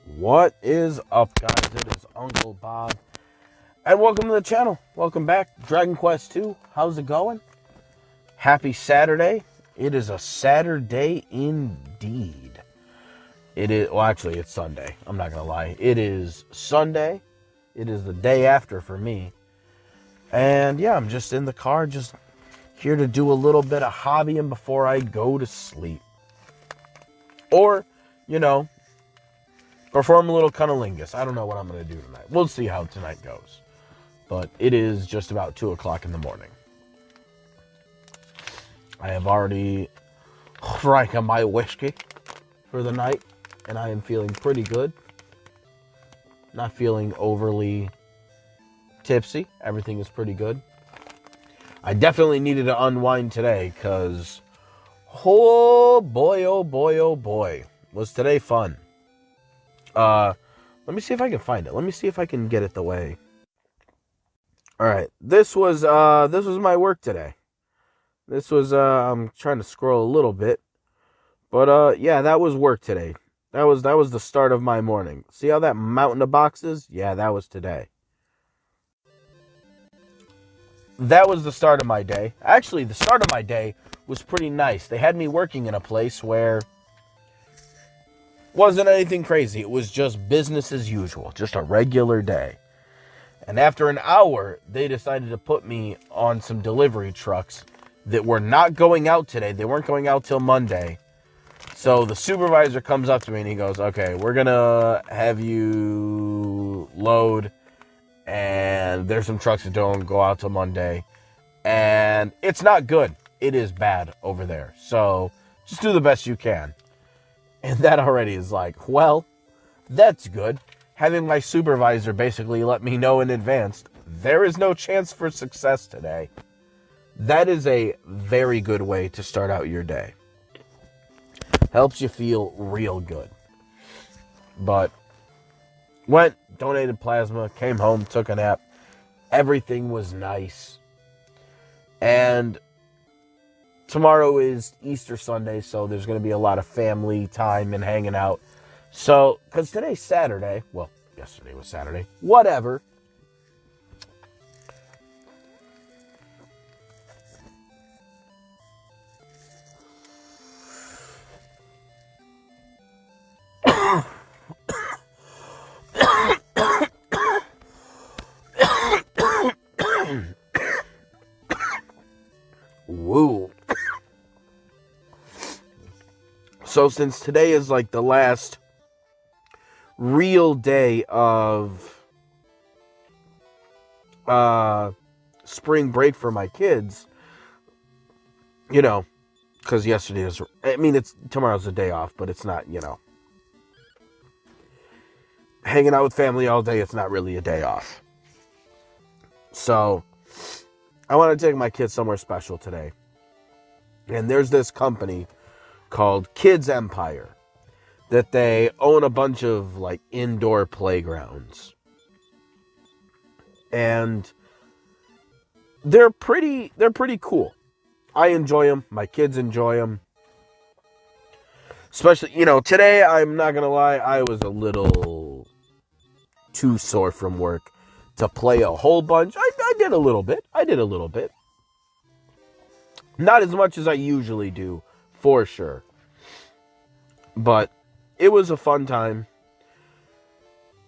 What is up, guys? It is Uncle Bob, and welcome to the channel. Welcome back, Dragon Quest II. How's it going? Happy Saturday. It is a Saturday indeed. It is, well, actually, it's Sunday. I'm not going to lie. It is Sunday. It is the day after for me. And yeah, I'm just in the car, just here to do a little bit of hobbying before I go to sleep. Or, perform a little cunnilingus. I don't know what I'm going to do tonight. We'll see how tonight goes. But it is just about 2 o'clock in the morning. I have already drank my whiskey for the night, and I am feeling pretty good. Not feeling overly tipsy. Everything is pretty good. I definitely needed to unwind today, because oh boy, was today fun. Let me see if I can find it. Let me see if I can get it the way. Alright, this was my work today. This was, I'm trying to scroll a little bit. But, yeah, that was work today. That was the start of my morning. See how that mountain of boxes? Yeah, that was today. That was the start of my day. Actually, the start of my day was pretty nice. They had me working in a place where wasn't anything crazy. It was just business as usual. Just a regular day. And after an hour, they decided to put me on some delivery trucks that were not going out today. They weren't going out till Monday. So the supervisor comes up to me and he goes, okay, we're going to have you load, and there's some trucks that don't go out till Monday. And it's not good. It is bad over there. So just do the best you can. And that already is like, well, that's good. Having my supervisor basically let me know in advance, there is no chance for success today. That is a very good way to start out your day. Helps you feel real good. But went, donated plasma, came home, took a nap. Everything was nice. And tomorrow is Easter Sunday, so there's going to be a lot of family time and hanging out. So, because today's Saturday, well, yesterday was Saturday, whatever. Woo. So since today is like the last real day of spring break for my kids, because yesterday is, tomorrow's a day off, but it's not, hanging out with family all day, it's not really a day off. So I want to take my kids somewhere special today. And there's this company called Kids Empire that they own a bunch of like indoor playgrounds. And they're pretty cool. I enjoy them. My kids enjoy them. Especially, today, I'm not going to lie, I was a little too sore from work to play a whole bunch. I did a little bit. Not as much as I usually do, for sure. But it was a fun time.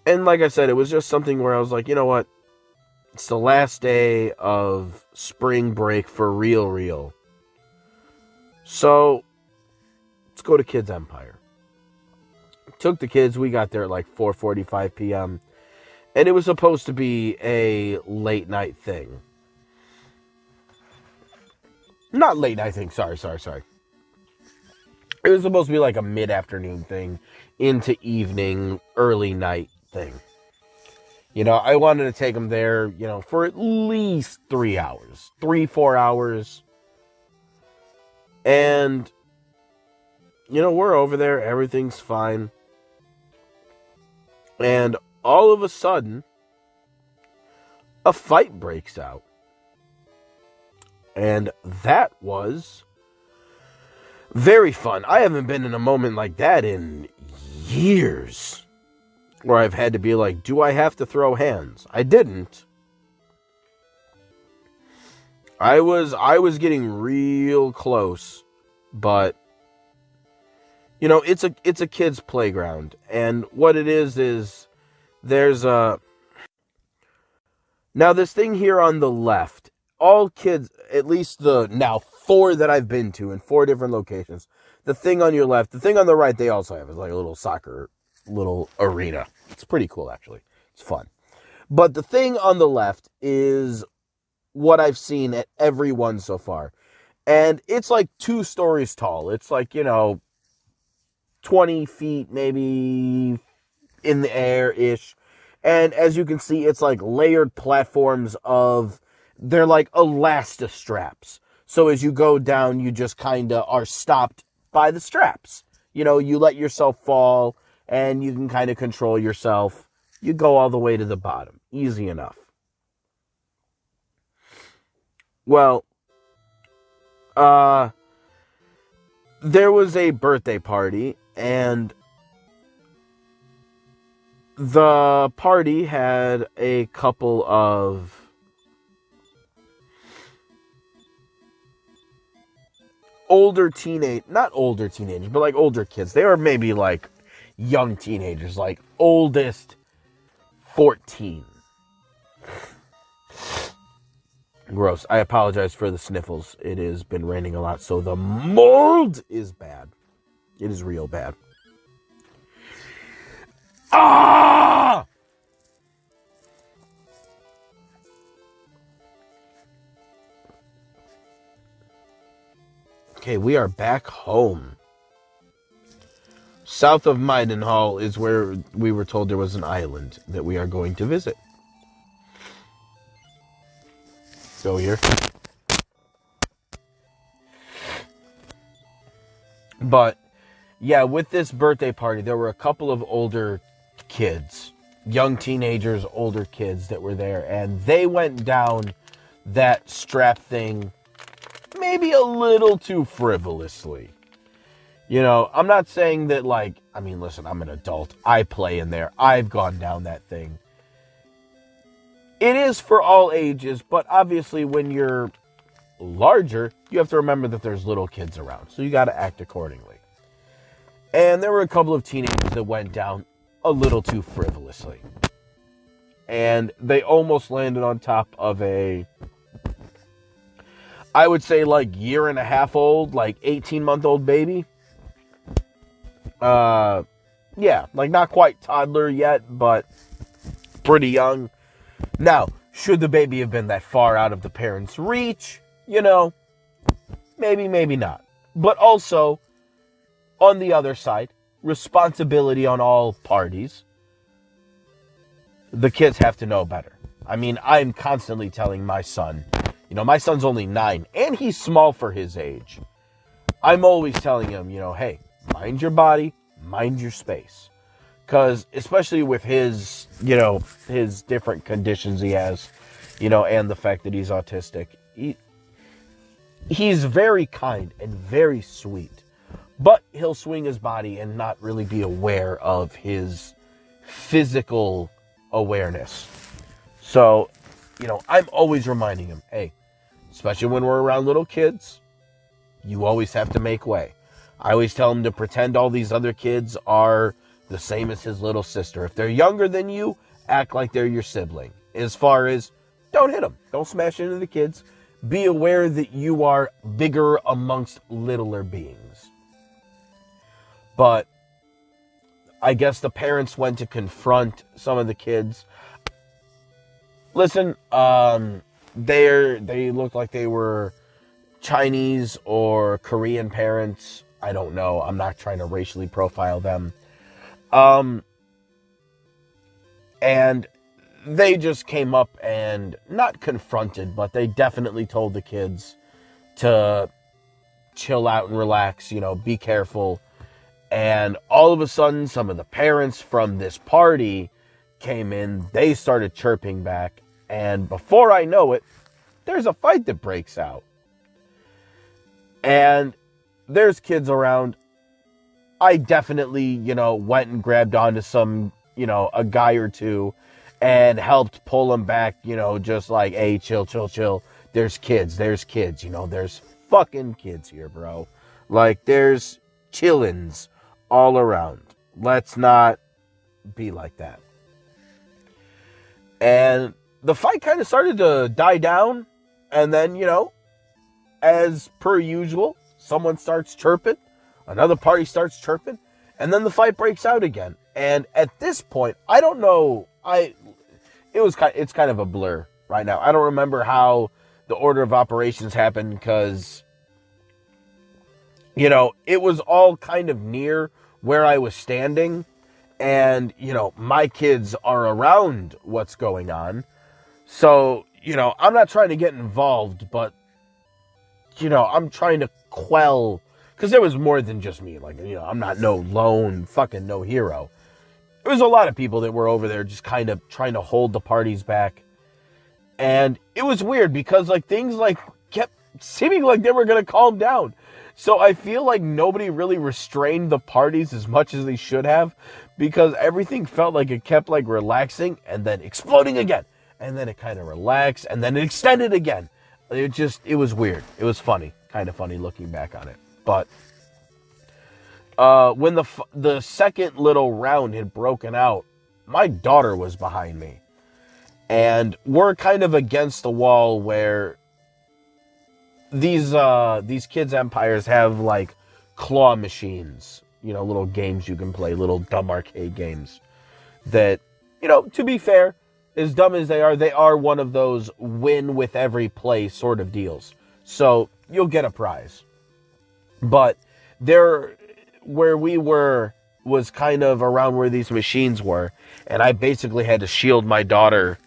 And like I said, it was just something where I was like, you know what? It's the last day of spring break for real. So, let's go to Kids Empire. Took the kids. We got there at like 4:45 p.m. And it was supposed to be a late night thing. Not late night thing. Sorry. It was supposed to be like a mid-afternoon thing into evening, early night thing. I wanted to take them there, for at least 3 hours. 3-4 hours. And, we're over there. Everything's fine. And all of a sudden, a fight breaks out. And that was very fun. I haven't been in a moment like that in years. Where I've had to be like, do I have to throw hands? I didn't. I was getting real close, but it's a kid's playground, and what it is there's a now this thing here on the left, all kids, at least the now 4 that I've been to in 4 different locations. The thing on your left, the thing on the right, they also have is like a little soccer, little arena. It's pretty cool, actually. It's fun. But the thing on the left is what I've seen at every one so far. And it's like 2 stories tall. It's like, 20 feet maybe in the air-ish. And as you can see, it's like layered platforms they're like elastostraps. So as you go down, you just kind of are stopped by the straps. You let yourself fall, and you can kind of control yourself. You go all the way to the bottom. Easy enough. Well, there was a birthday party, and the party had a couple of not older teenagers, but like older kids. They were maybe like young teenagers, like oldest 14. Gross. I apologize for the sniffles. It has been raining a lot, so the mold is bad. It is real bad. Ah! Okay, we are back home. South of Maidenhall is where we were told there was an island that we are going to visit. Go here. But, yeah, with this birthday party, there were a couple of older kids, young teenagers, older kids that were there, and they went down that strap thing maybe a little too frivolously. I'm not saying that, listen, I'm an adult. I play in there. I've gone down that thing. It is for all ages, but obviously when you're larger, you have to remember that there's little kids around, so you got to act accordingly. And there were a couple of teenagers that went down a little too frivolously. And they almost landed on top of I would say year and a half old, 18-month-old baby. Yeah, not quite toddler yet, but pretty young. Now, should the baby have been that far out of the parents' reach? Maybe, maybe not. But also, on the other side, responsibility on all parties. The kids have to know better. I mean, I'm constantly telling my son, my son's only 9, and he's small for his age. I'm always telling him, hey, mind your body, mind your space. Because, especially with his, his different conditions he has, and the fact that he's autistic, he's very kind and very sweet. But he'll swing his body and not really be aware of his physical awareness. So, I'm always reminding him, hey, especially when we're around little kids, you always have to make way. I always tell him to pretend all these other kids are the same as his little sister. If they're younger than you, act like they're your sibling. As far as, don't hit them. Don't smash into the kids. Be aware that you are bigger amongst littler beings. But I guess the parents went to confront some of the kids. Listen, they looked like they were Chinese or Korean parents. I don't know. I'm not trying to racially profile them. And they just came up and not confronted, but they definitely told the kids to chill out and relax, be careful. And all of a sudden, some of the parents from this party came in. They started chirping back. And before I know it, there's a fight that breaks out. And there's kids around. I definitely, went and grabbed onto some a guy or two and helped pull them back, just like, hey, chill, chill, chill. There's kids, there's fucking kids here, bro. Like, there's chillins all around. Let's not be like that. And the fight kind of started to die down. And then, as per usual, someone starts chirping. Another party starts chirping. And then the fight breaks out again. And at this point, I don't know. It's kind of a blur right now. I don't remember how the order of operations happened because, it was all kind of near where I was standing. And, my kids are around what's going on. So, I'm not trying to get involved, but, I'm trying to quell, because there was more than just me. Like, I'm not no lone fucking no hero. There was a lot of people that were over there just kind of trying to hold the parties back. And it was weird because, like, things, like, kept seeming like they were going to calm down. So I feel like nobody really restrained the parties as much as they should have, because everything felt like it kept, like, relaxing and then exploding again. And then it kind of relaxed and then it extended again. It was weird. It was funny. Kind of funny looking back on it. But when the second little round had broken out, my daughter was behind me. And we're kind of against the wall where these kids' empires have, like, claw machines. Little games you can play, little dumb arcade games that, to be fair, as dumb as they are one of those win with every play sort of deals. So you'll get a prize. But where we were was kind of around where these machines were. And I basically had to shield my daughter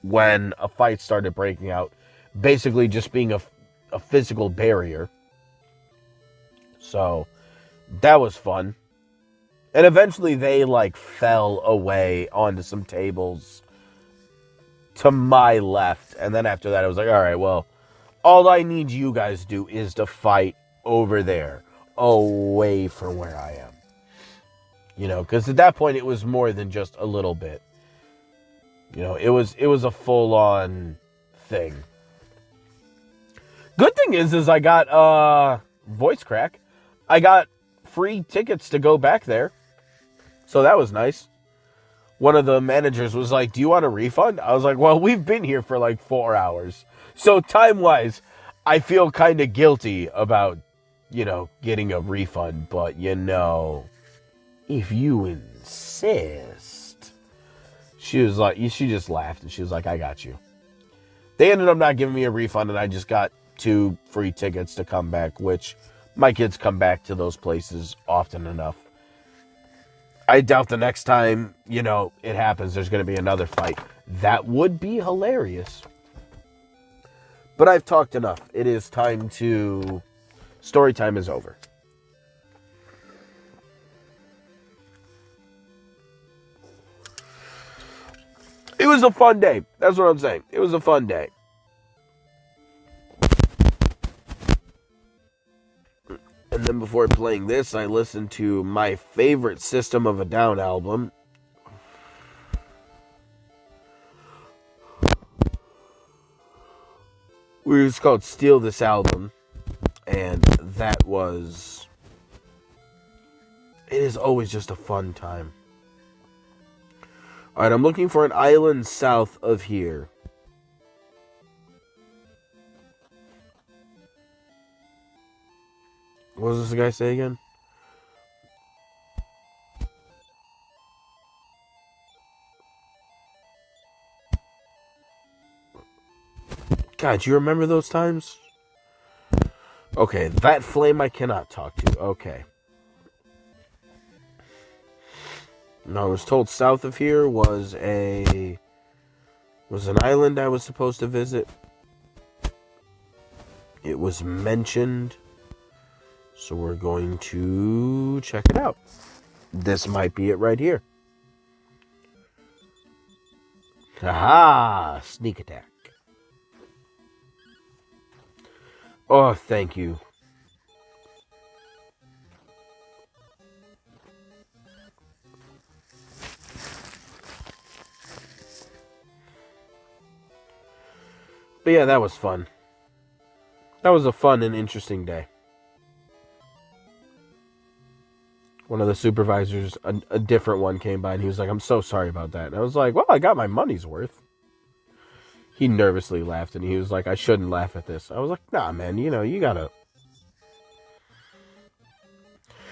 when a fight started breaking out. Basically just being a physical barrier. So that was fun. And eventually they, like, fell away onto some tables to my left. And then after that I was like, all right, well, all I need you guys to do is to fight over there, away from where I am. Because at that point it was more than just a little bit. It was a full-on thing. Good thing is I got voice crack. I got free tickets to go back there. So that was nice. One of the managers was like, do you want a refund? I was like, well, we've been here for like 4 hours. So time-wise, I feel kind of guilty about, getting a refund. But, if you insist. She just laughed and she was like, I got you. They ended up not giving me a refund and I just got 2 free tickets to come back, which my kids come back to those places often enough. I doubt the next time, it happens, there's going to be another fight. That would be hilarious. But I've talked enough. It is time to... Story time is over. It was a fun day. That's what I'm saying. It was a fun day. And then before playing this, I listened to my favorite System of a Down album. It was called Steal This Album. And that was... It is always just a fun time. Alright, I'm looking for an island south of here. What does this guy say again? God, do you remember those times? Okay, that flame I cannot talk to. Okay. Now, I was told south of here was an island I was supposed to visit. It was mentioned. So we're going to check it out. This might be it right here. Aha! Sneak attack. Oh, thank you. But yeah, that was fun. That was a fun and interesting day. One of the supervisors, a different one, came by and he was like, I'm so sorry about that. And I was like, well, I got my money's worth. He nervously laughed and he was like, I shouldn't laugh at this. I was like, nah, man, you gotta.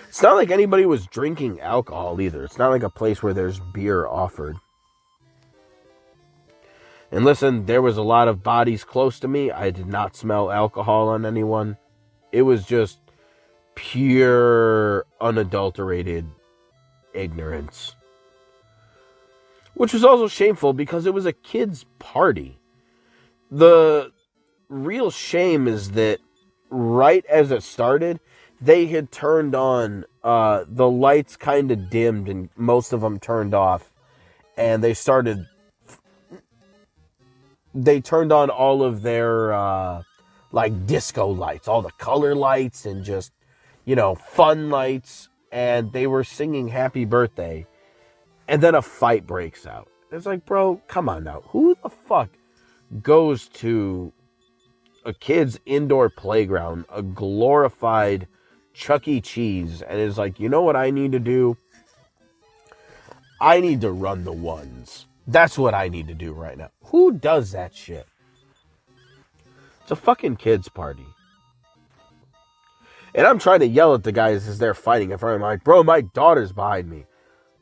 It's not like anybody was drinking alcohol either. It's not like a place where there's beer offered. And listen, there was a lot of bodies close to me. I did not smell alcohol on anyone. It was just pure, unadulterated ignorance. Which was also shameful because it was a kid's party. The real shame is that right as it started, they had turned on, the lights kind of dimmed and most of them turned off. And they turned on all of their, disco lights, all the color lights and just, fun lights. And they were singing Happy Birthday. And then a fight breaks out. It's like, bro, come on now. Who the fuck goes to a kid's indoor playground, a glorified Chuck E. Cheese, and is like, you know what I need to do? I need to run the ones. That's what I need to do right now. Who does that shit? It's a fucking kid's party. And I'm trying to yell at the guys as they're fighting in front of me. Like, bro, my daughter's behind me.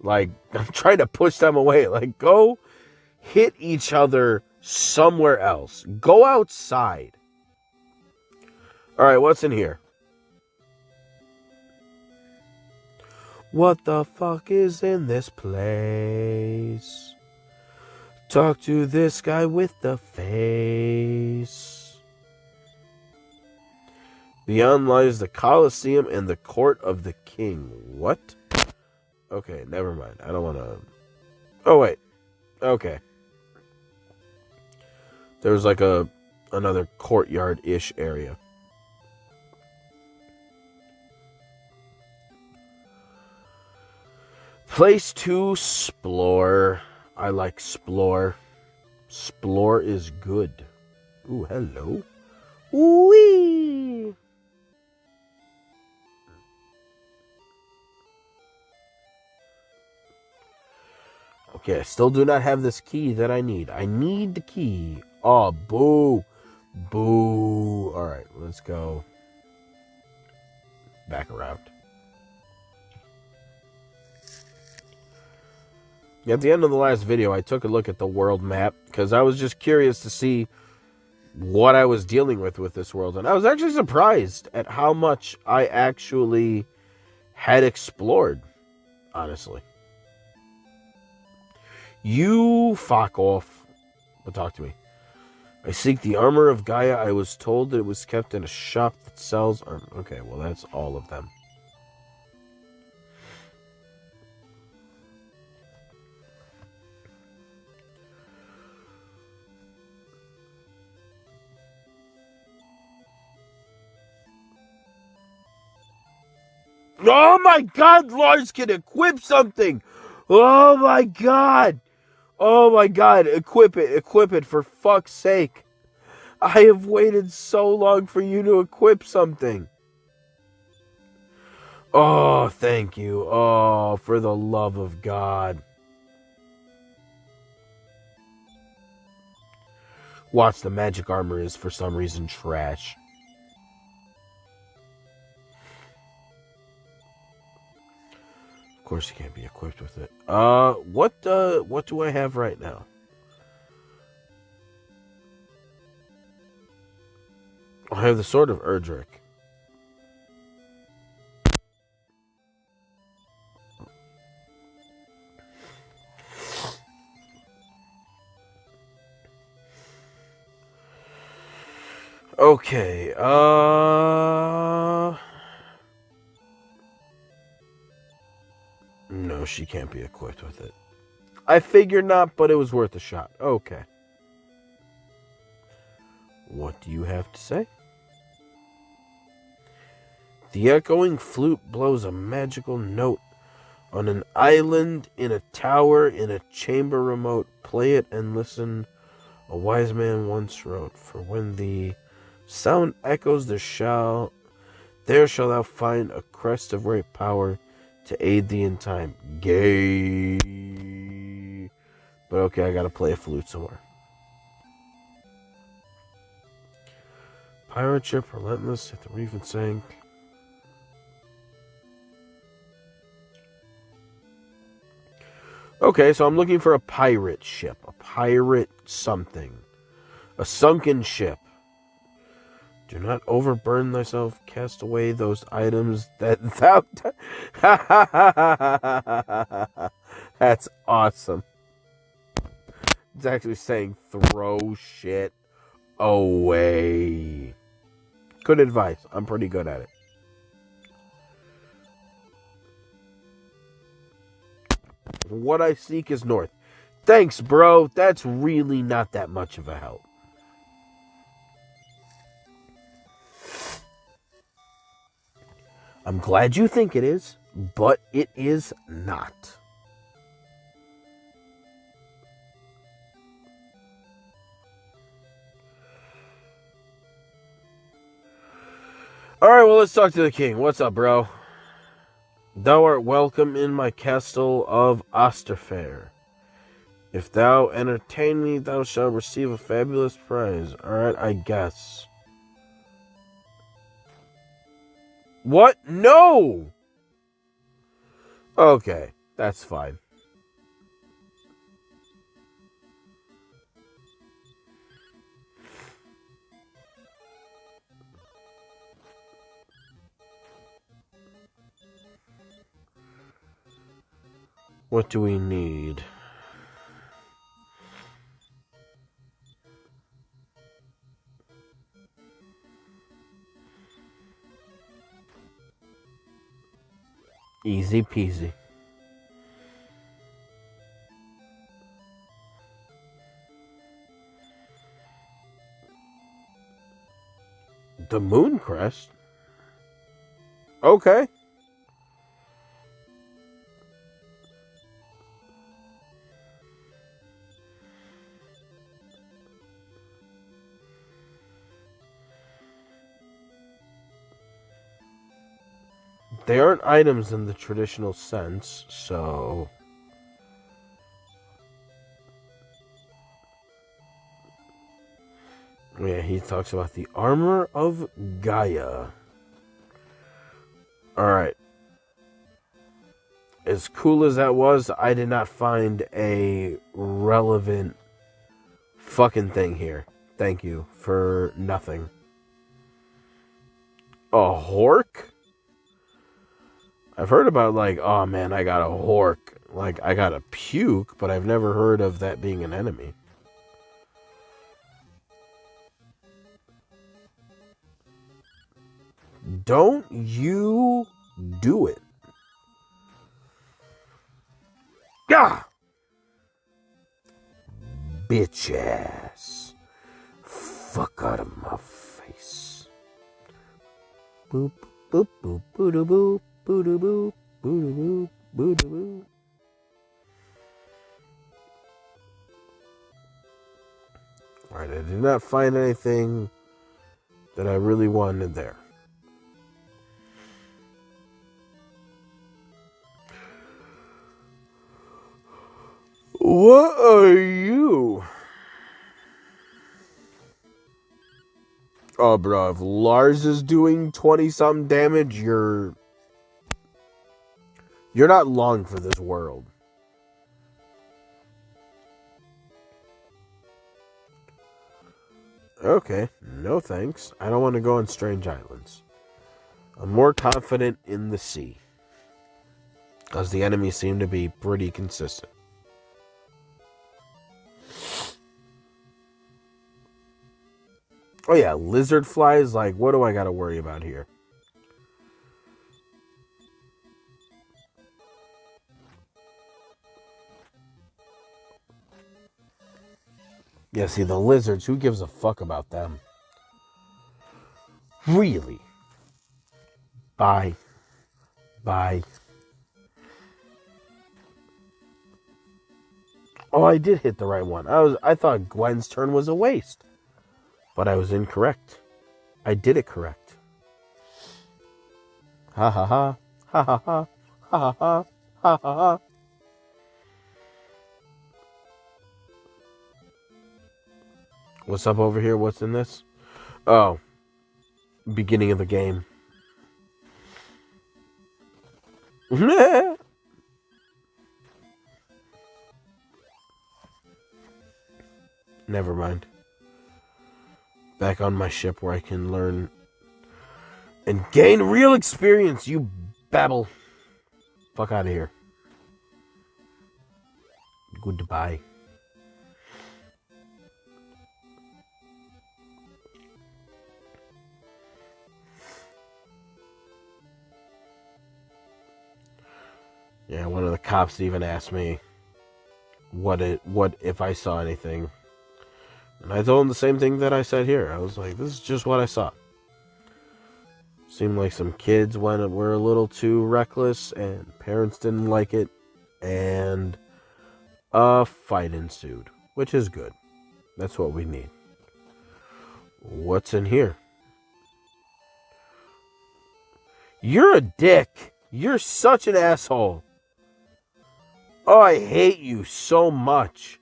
Like, I'm trying to push them away. Like, go hit each other somewhere else. Go outside. Alright, what's in here? What the fuck is in this place? Talk to this guy with the face. Beyond lies the Colosseum and the Court of the King. What? Okay, never mind. I don't want to... Oh, wait. Okay. There's like another courtyard-ish area. Place to explore. I like explore. Explore is good. Ooh, hello. Wee. Okay, I still do not have this key that I need. I need the key. Oh, boo. Boo. Alright, let's go back around. At the end of the last video, I took a look at the world map because I was just curious to see what I was dealing with this world. And I was actually surprised at how much I actually had explored, honestly. You fuck off. But talk to me. I seek the armor of Gaia. I was told that it was kept in a shop that sells armor. Okay, well, that's all of them. Oh my god, Lars can equip something! Oh my god! Oh my god, equip it for fuck's sake. I have waited so long for you to equip something. Oh, thank you. Oh, for the love of God. Watch, the magic armor is for some reason trash. Of course you can't be equipped with it. What do I have right now? I have the Sword of Erdrick. Okay, no, she can't be equipped with it. I figured not, but it was worth a shot. Okay. What do you have to say? The echoing flute blows a magical note on an island, in a tower, in a chamber remote. Play it and listen. A wise man once wrote, "For when the sound echoes, there shall thou find a crest of great power to aid thee in time." Gay. But okay, I gotta play a flute somewhere. Pirate ship relentless at the reef and sank. Okay, so I'm looking for a pirate ship. A pirate something. A sunken ship. Do not overburden thyself. Cast away those items that thou... That's awesome. It's actually saying throw shit away. Good advice. I'm pretty good at it. What I seek is north. Thanks, bro. That's really not that much of a help. I'm glad you think it is, but it is not. Alright, well, let's talk to the king. What's up, bro? Thou art welcome in my castle of Osterfair. If thou entertain me, thou shalt receive a fabulous prize. Alright, I guess. What? No! Okay, that's fine. What do we need? Easy peasy. The Moon Crest? Okay. They aren't items in the traditional sense, so... Yeah, he talks about the Armor of Gaia. Alright. As cool as that was, I did not find a relevant fucking thing here. Thank you for nothing. A hork? I've heard about, like, oh man, I got a hork. Like, I got a puke, but I've never heard of that being an enemy. Don't you do it. Gah! Bitch ass. Fuck out of my face. Boop, boop, boop, boo doo boop, boo doo boop, boo doo boop, boo doo boop. Alright, I did not find anything that I really wanted there. What are you? Oh, bro, if Lars is doing 20-something damage, you're not long for this world. Okay, no thanks. I don't want to go on strange islands. I'm more confident in the sea. Because the enemies seem to be pretty consistent. Oh yeah, lizard flies, like, what do I gotta worry about here? Yeah, see, the lizards, who gives a fuck about them? Really? Bye. Bye. Oh, I did hit the right one. I thought Gwen's turn was a waste. But I was incorrect. I did it correct. Ha ha ha. Ha ha ha. Ha ha ha. Ha ha ha. What's up over here? What's in this? Oh. Beginning of the game. Never mind. Back on my ship where I can learn and gain real experience, you babble. Fuck out of here. Goodbye. Yeah, one of the cops even asked me what if I saw anything. And I told him the same thing that I said here. I was like, this is just what I saw. Seemed like some kids were a little too reckless, and parents didn't like it, and a fight ensued, which is good. That's what we need. What's in here? You're a dick. You're such an asshole. Oh, I hate you so much.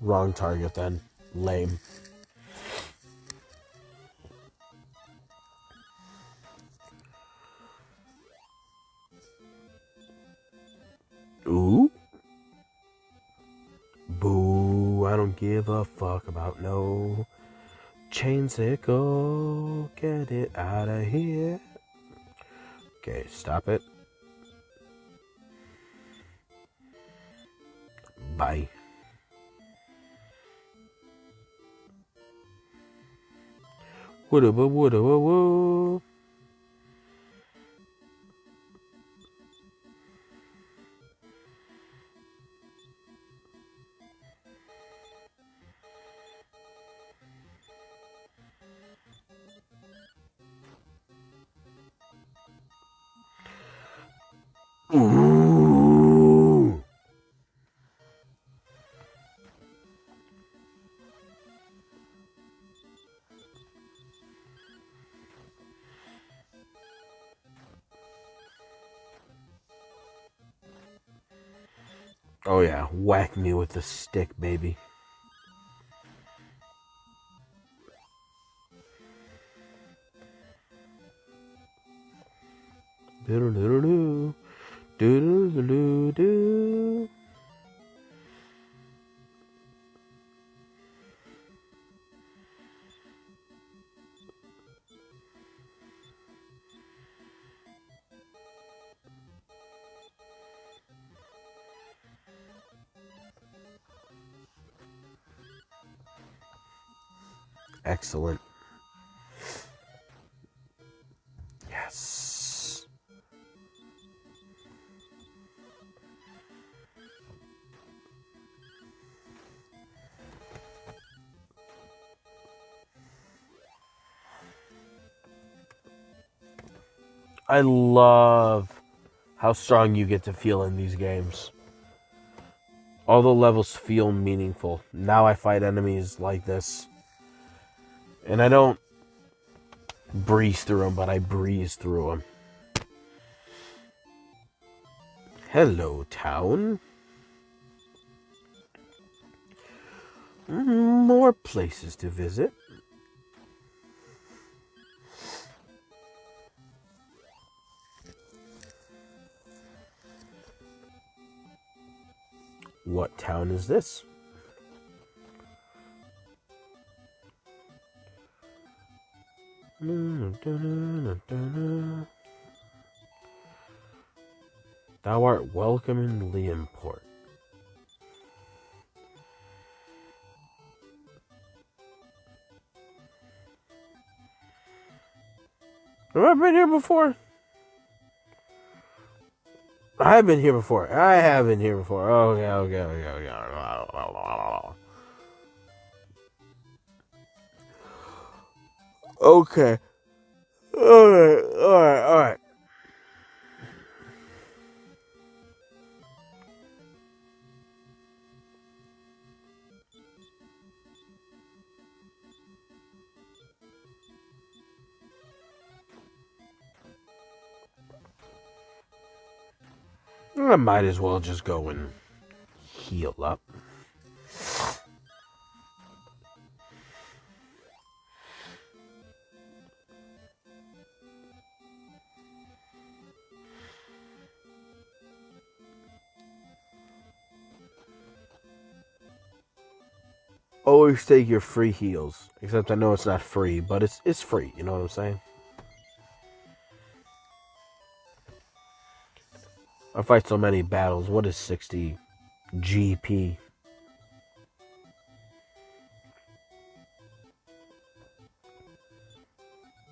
Wrong target then. Lame. Ooh. Boo. I don't give a fuck about no chain sickle. Get it out of here. Okay, stop it. Bye. Woulda, woulda, woo. Ooh. Oh yeah, whack me with the stick, baby. Do-do-do-do-do. Do-do-do-do-do. Excellent. Yes. I love how strong you get to feel in these games. All the levels feel meaningful. Now I fight enemies like this. And I don't breeze through them, but I breeze through them. Hello, town. More places to visit. What town is this? Thou art welcome in Liamport. Have I been here before? I've been here before. I have been here before. Okay. Okay. Alright. I might as well just go and heal up. Always take your free heals. Except I know it's not free, but it's free. You know what I'm saying? I fight so many battles. What is 60 GP?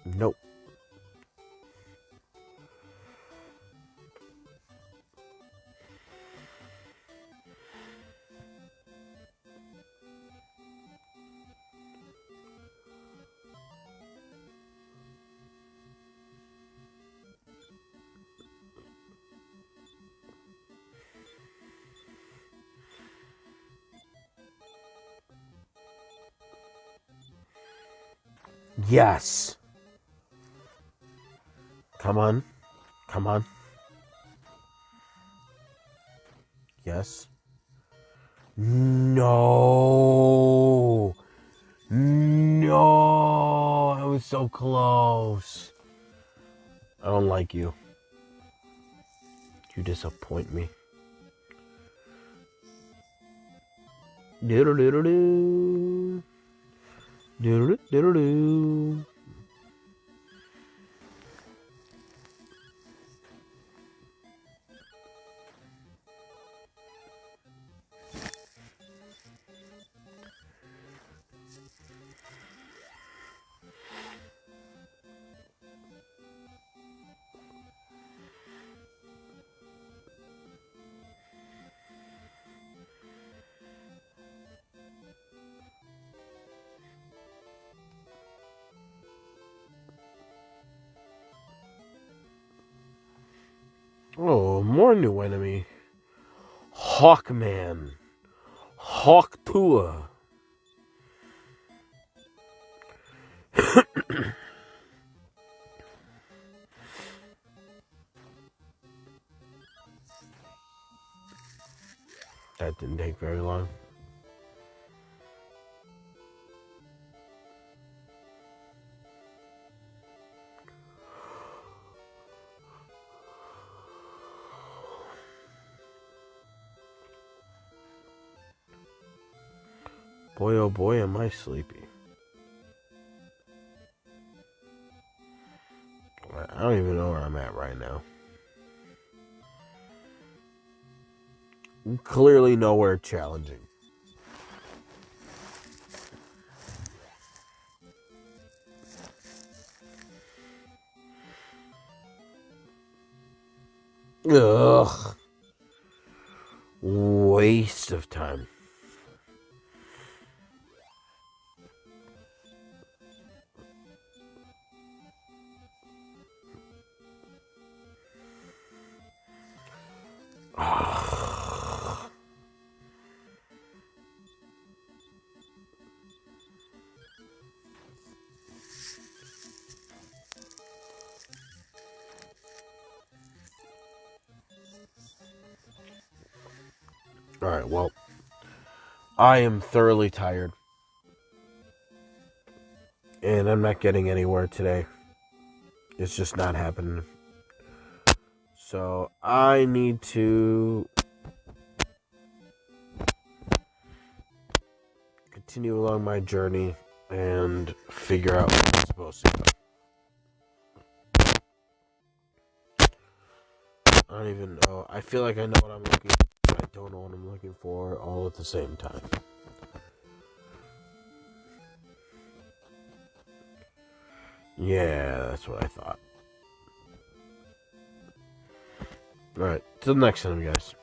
Nope. Yes. Come on. Yes. No. I was so close. I don't like you. You disappoint me. Doodle-doodle-doo. Doodle-doodle-doo. Oh, more new enemy. Hawkman. Hawktua. That didn't take very long. Boy, oh boy, am I sleepy. I don't even know where I'm at right now. Clearly nowhere challenging. Ugh. Waste of time. Alright, well, I am thoroughly tired. And I'm not getting anywhere today. It's just not happening. So, I need to continue along my journey and figure out what I'm supposed to do. I don't even know. I feel like I know what I'm looking for, but I don't know what I'm looking for all at the same time. Yeah, that's what I thought. Alright, till next time, guys.